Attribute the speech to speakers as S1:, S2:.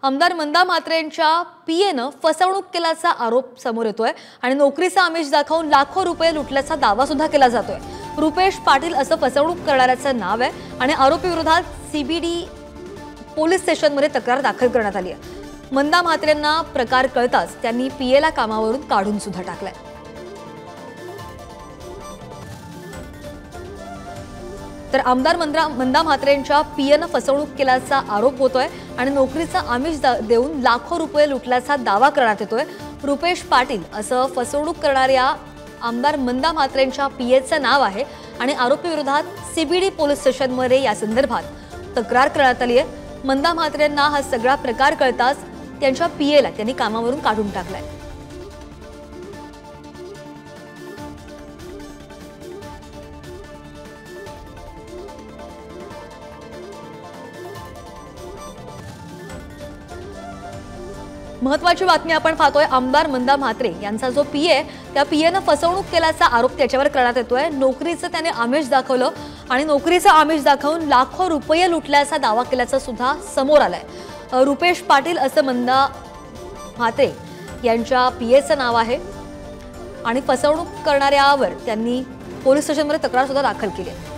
S1: आमदार मंदा म्हात्रेंच्या पीएनं फसवणूक केल्याचा आरोप समोर येतोय आणि नोकरीचा आमिष दाखवून लाखो रुपये लुटल्याचा दावा सुद्धा केला जातोय। रुपेश पाटील असं फसवणूक करणाऱ्याचं नाव आहे आणि आरोपी विरोधात सीबीडी पोलीस स्टेशनमध्ये तक्रार दाखल करण्यात आली आहे। मंदा म्हात्रेंना प्रकार कळताच त्यांनी पीएला कामावरून काढून सुद्धा टाकलंय। तर आमदार मंदा म्हात्रेंच्या पीएनं फसवणूक केल्याचा आरोप होतोय आणि नोकरीचा आमिष देऊन लाखो रुपये लुटल्याचा दावा करण्यात येतोय। रुपेश पाटील असं फसवणूक करणाऱ्या आमदार मंदा म्हात्रेंच्या पीएचं नाव आहे आणि आरोपी विरोधात सीबीडी पोलीस स्टेशनमध्ये या संदर्भात तक्रार करण्यात आली आहे। मंदा म्हात्रेंना हा सगळा प्रकार कळताच त्यांच्या पीएला त्यांनी कामावरून काढून टाकलंय। महत्त्वाची बातमी आपण पाहतोय। आमदार मंदा म्हात्रे यांचा जो पीए त्या पीएनं फसवणूक केल्याचा आरोप त्याच्यावर करण्यात येतोय। नोकरीचं त्याने आमिष दाखवलं आणि नोकरीचं आमिष दाखवून लाखो रुपये लुटल्याचा दावा केल्याचं सुद्धा समोर आलंय। रुपेश पाटील असं मंदा म्हात्रे यांच्या पीएचं नाव आहे आणि फसवणूक करणाऱ्यावर त्यांनी पोलीस स्टेशनमध्ये तक्रार सुद्धा दाखल केली आहे।